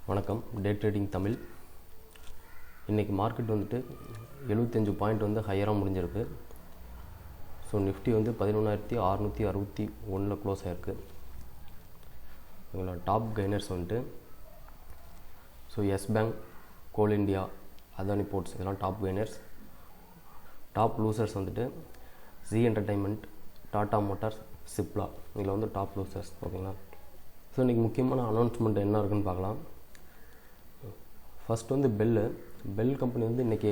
வணக்கம். டே ட்ரேடிங் தமிழ். இன்றைக்கி மார்க்கெட் வந்துட்டு 75 பாயிண்ட் வந்து ஹையராக முடிஞ்சிருக்கு. ஸோ நிஃப்டி வந்து 11,661 க்ளோஸ் ஆகிருக்கு. இவங்களோட டாப் கெய்னர்ஸ் வந்துட்டு எஸ் பேங்க், கோல் இண்டியா, அதானி போர்ட்ஸ் இதெல்லாம் டாப் கெய்னர்ஸ். டாப் லூசர்ஸ் வந்துட்டு G entertainment, Tata Motors, Cipla இதில் வந்து டாப் லூசர்ஸ். ஓகேங்களா. ஸோ இன்றைக்கி முக்கியமான அனௌன்ஸ்மெண்ட் என்ன இருக்குன்னு பார்க்கலாம். ஃபஸ்ட் வந்து பெல் கம்பெனி வந்து இன்றைக்கி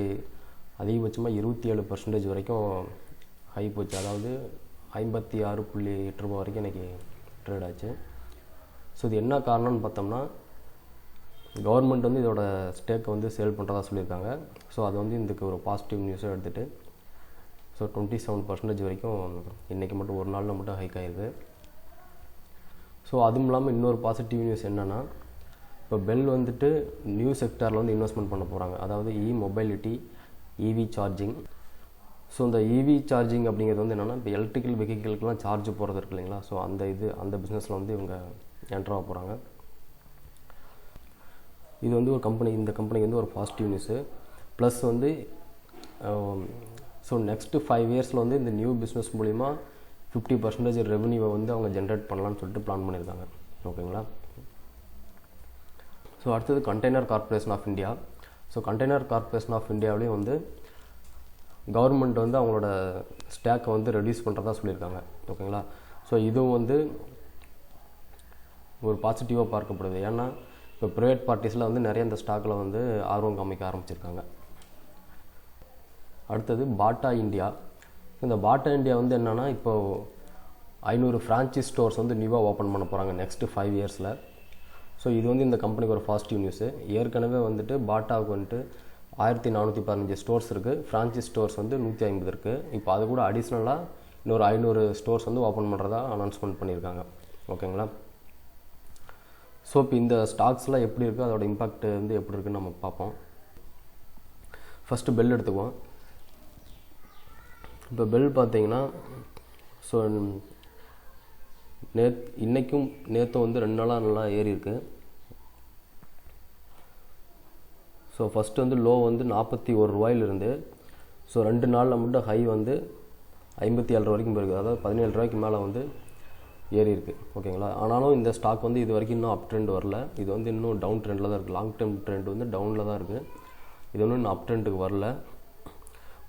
அதிகபட்சமாக 27% வரைக்கும் ஹை போச்சு. அதாவது 56.8 ரூபா வரைக்கும் இன்றைக்கி ட்ரேட் ஆச்சு. ஸோ இது என்ன காரணம்னு பார்த்தோம்னா, கவர்மெண்ட் வந்து இதோட ஸ்டேக்கை வந்து சேல் பண்ணுறதா சொல்லியிருக்காங்க. ஸோ அது வந்து இதுக்கு ஒரு பாசிட்டிவ் நியூஸாக எடுத்துகிட்டு 27% வரைக்கும் இன்றைக்கி மட்டும் ஒரு நாளில் மட்டும் ஹைக் ஆகிருக்கு. ஸோ அதுவும் இல்லாமல் இன்னொரு பாசிட்டிவ் நியூஸ் என்னென்னா, இப்போ பெல் வந்துட்டு நியூ செக்டாரில் வந்து இன்வெஸ்ட்மெண்ட் பண்ண போகிறாங்க. அதாவது மொபைலிட்டி, இவி சார்ஜிங். ஸோ இந்த இவி சார்ஜிங் அப்படிங்கிறது வந்து என்னென்னா, இப்போ எலக்ட்ரிக்கல் வெஹிக்கிளுக்கெலாம் சார்ஜ் போகிறது இருக்கு இல்லைங்களா. ஸோ அந்த பிஸ்னஸில் வந்து இவங்க என்ட்ராக போகிறாங்க. இது வந்து இந்த கம்பெனிக்கு வந்து ஒரு பாசிட்டிவ் நியூஸு. ப்ளஸ் வந்து ஸோ நெக்ஸ்ட்டு 5 இயர்ஸில் வந்து இந்த நியூ பிஸ்னஸ் மூலிமா 50% ரெவன்யூவை வந்து அவங்க ஜென்ரேட் பண்ணலான்னு சொல்லிட்டு பிளான் பண்ணியிருக்காங்க. ஓகேங்களா. ஸோ அடுத்தது container corporation of India. So container corporation of இந்தியாவிலேயும் வந்து கவர்மெண்ட் வந்து அவங்களோட ஸ்டாக்கை வந்து ரெடியூஸ் பண்ணுறதா சொல்லியிருக்காங்க. ஓகேங்களா. ஸோ இதுவும் வந்து ஒரு பாசிட்டிவாக பார்க்கப்படுது. ஏன்னா இப்போ ப்ரைவேட் பார்ட்டிஸில் வந்து நிறைய இந்த ஸ்டாக்கில் வந்து ஆர்வம் காமிக்க ஆரம்பிச்சிருக்காங்க. அடுத்தது பாட்டா இந்தியா. இந்த பாட்டா இந்தியா வந்து என்னென்னா, இப்போது 500 ஃப்ரான்ச்சைஸ் ஸ்டோர்ஸ் வந்து நியூவாக ஓப்பன் பண்ண போகிறாங்க நெக்ஸ்ட்டு 5 இயர்ஸில். ஸோ இது வந்து இந்த கம்பெனிக்கு ஒரு பாசிட்டிவ் நியூஸு. ஏற்கனவே வந்துட்டு பாட்டாவுக்கு வந்துட்டு 1415 ஸ்டோர்ஸ் இருக்குது. ஃப்ரான்ச்சைஸ் ஸ்டோர்ஸ் வந்து 150 இருக்குது. இப்போ அது கூட அடிஷ்னலாக இன்னொரு 500 ஸ்டோர்ஸ் வந்து ஓப்பன் பண்ணுறதா அனௌன்ஸ்மெண்ட் பண்ணியிருக்காங்க. ஓகேங்களா. ஸோ இப்போ இந்த ஸ்டாக்ஸ்லாம் எப்படி இருக்குது, அதோட இம்பாக்ட் வந்து எப்படி இருக்குன்னு நம்ம பார்ப்போம். ஃபஸ்ட்டு பெல் எடுத்துக்குவோம். இப்போ பெல் பார்த்தீங்கன்னா, ஸோ இன்றைக்கும் நேற்றும் வந்து 2 நாளாக நல்லா ஏறி இருக்குது. ஸோ ஃபஸ்ட்டு வந்து லோ வந்து 41 ரூபாயிலிருந்து ஸோ 2 நாளில் மட்டும் ஹை வந்து 57 வரைக்கும் போயிருக்கு. அதாவது 17 ரூபாய்க்கு மேலே வந்து ஏறி இருக்குது. ஓகேங்களா. ஆனாலும் இந்த ஸ்டாக் வந்து இது வரைக்கும் இன்னும் அப் ட்ரெண்ட் வரல. இது வந்து இன்னும் டவுன் ட்ரெண்டில் தான் இருக்குது. லாங் டேர்ம் ட்ரெண்ட் வந்து டவுனில் தான் இருக்குது. இது ஒன்றும் இன்னும் அப் ட்ரெண்டுக்கு வரல.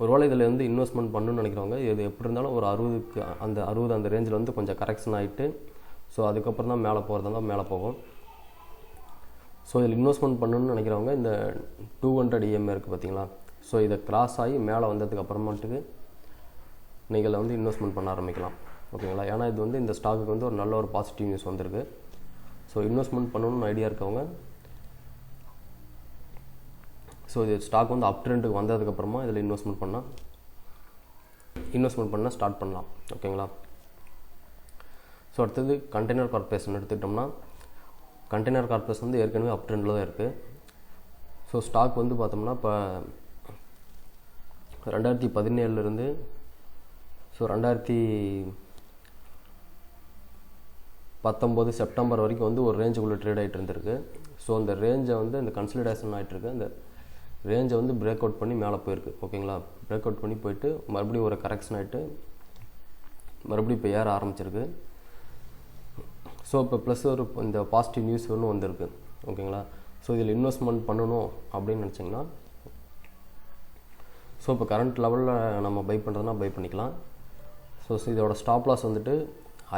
ஒருவேளை இதில் வந்து இன்வெஸ்ட்மெண்ட் பண்ணணும்னு நினைக்கிறவங்க இது எப்படி இருந்தாலும் ஒரு 60 அந்த ரேஞ்சில் வந்து கொஞ்சம் கரெக்ஷன் ஆகிட்டு ஸோ அதுக்கப்புறம் தான் மேலே போகிறதா தான் மேலே போகும். ஸோ இதில் இன்வெஸ்ட்மெண்ட் பண்ணணும்னு நினைக்கிறவங்க இந்த 200 EMA இருக்குது பார்த்தீங்களா. ஸோ இதை கிராஸ் ஆகி மேலே வந்ததுக்கு அப்புறமாட்டுக்கு நீங்கள் வந்து இன்வெஸ்ட்மெண்ட் பண்ண ஆரம்பிக்கலாம். ஓகேங்களா. ஏன்னா இது வந்து இந்த ஸ்டாக்குக்கு வந்து ஒரு நல்ல ஒரு பாசிட்டிவ் நியூஸ் வந்திருக்கு. ஸோ இன்வெஸ்ட்மெண்ட் பண்ணணும்னு ஐடியா இருக்கவங்க ஸோ இது ஸ்டாக் வந்து அப் ட்ரெண்டுக்கு வந்ததுக்கப்புறமா இதில் இன்வெஸ்ட்மெண்ட் பண்ண ஸ்டார்ட் பண்ணலாம். ஓகேங்களா. ஸோ அடுத்தது கண்டெய்னர் கார்ப்பரேஷன் எடுத்துக்கிட்டோம்னா, கண்டெய்னர் கார்ப்பரேஷன் வந்து ஏற்கனவே அப் ட்ரெண்டில் தான் இருக்குது. ஸோ ஸ்டாக் வந்து பார்த்தோம்னா இப்போ 2017 ஸோ 2019 செப்டம்பர் வரைக்கும் வந்து ஒரு ரேஞ்சுக்குள்ளே ட்ரேட் ஆகிட்டு இருந்திருக்கு. ஸோ அந்த ரேஞ்சை வந்து இந்த கன்சலிடேஷன் ஆகிட்டுருக்கு. அந்த ரேஞ்சை வந்து பிரேக் அவுட் பண்ணி மேலே போயிருக்கு. ஓகேங்களா. பிரேக் அவுட் பண்ணி போயிட்டு மறுபடியும் ஒரு கரெக்ஷன் ஆகிட்டு மறுபடியும் இப்போ ஏற ஆரம்பிச்சிருக்கு. ஸோ இப்போ ப்ளஸ் ஒரு இந்த பாசிட்டிவ் நியூஸ் ஒன்று வந்திருக்கு. ஓகேங்களா. ஸோ இதில் இன்வெஸ்ட்மெண்ட் பண்ணணும் அப்படின்னு நினச்சிங்கன்னா ஸோ இப்போ கரண்ட் லெவலில் நம்ம பை பண்ணுறதுனா பை பண்ணிக்கலாம். ஸோ இதோட ஸ்டாப் லாஸ் வந்துட்டு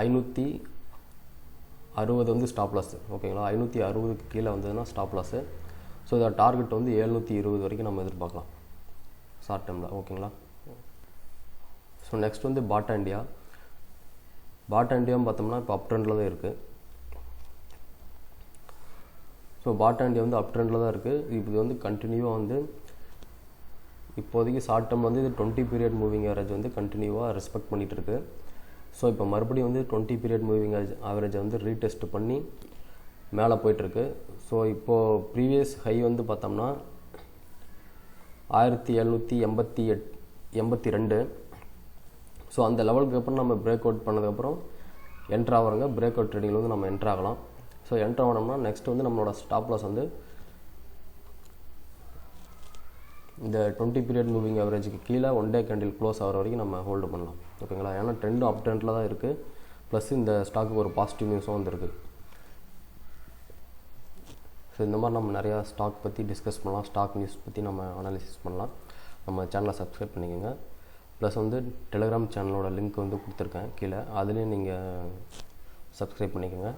560 வந்து ஸ்டாப் லாஸ். ஓகேங்களா. 560க்கு கீழே வந்ததுன்னா ஸ்டாப் லாஸு. ஸோ இதோட டார்கெட் வந்து 720 வரைக்கும் நம்ம எதிர்பார்க்கலாம் ஷார்ட் டைமில். ஓகேங்களா. ஸோ நெக்ஸ்ட் வந்து பாட்டா இண்டியா. பாட்டா இண்டியாவும் பார்த்தோம்னா இப்போ அப் ட்ரெண்டில் தான் இருக்குது. ஸோ பாட்டா இண்டியா வந்து அப் ட்ரெண்டில் தான் இருக்குது. இது வந்து கண்டினியூவாக வந்து இப்போதைக்கு ஷார்ட் டைம் வந்து இது 20 பீரியட் மூவிங் ஆவரேஜ் வந்து கண்டினியூவாக ரெஸ்பெக்ட் பண்ணிகிட்டு இருக்குது. ஸோ இப்போ மறுபடியும் வந்து 20 பீரியட் மூவிங் ஆவரேஜை வந்து ரீடெஸ்ட் பண்ணி மேலே போயிட்டுருக்கு. ஸோ இப்போது ப்ரீவியஸ் ஹை வந்து பார்த்தோம்னா 1782. ஸோ அந்த லெவலுக்கு அப்புறம் நம்ம பிரேக் அவுட் பண்ணதுக்கப்புறம் என்ட்ரு ஆகிறவங்க பிரேக் அவுட் ட்ரேடிங்கில் வந்து நம்ம என்ட்ரு ஆகலாம். ஸோ என்ட்ரு ஆனோம்னா நெக்ஸ்ட் வந்து நம்மளோட ஸ்டாப் லாஸ் வந்து இந்த 20 பீரியட் மூவிங் ஆவரேஜுக்கு கீழே ஒன் டே கேண்டில் க்ளோஸ் ஆகிற வரைக்கும் நம்ம ஹோல்டு பண்ணலாம். ஓகேங்களா? ஏன்னா ட்ரெண்டும் அப் ட்ரெண்டில் தான் இருக்குது. ப்ளஸ் இந்த ஸ்டாக்கு ஒரு பாசிட்டிவ் நியூஸும் வந்துருக்கு. ஸோ இந்த மாதிரி நம்ம நிறையா ஸ்டாக் பற்றி டிஸ்கஸ் பண்ணலாம், ஸ்டாக் நியூஸ் பற்றி நம்ம அனாலிசிஸ் பண்ணலாம். நம்ம சேனலை சப்ஸ்கிரைப் பண்ணிக்கோங்க. ப்ளஸ் வந்து டெலிகிராம் சேனலோட லிங்க் வந்து கொடுத்துருக்கேன் கீழே, அதுலேயும் நீங்கள் சப்ஸ்கிரைப் பண்ணிக்கோங்க.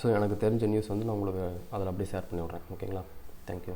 ஸோ எனக்கு தெரிஞ்ச நியூஸ் வந்து நான் உங்களுக்கு அதில் அப்படியே ஷேர் பண்ணி விட்றேன். ஓகேங்களா? தேங்க்யூ.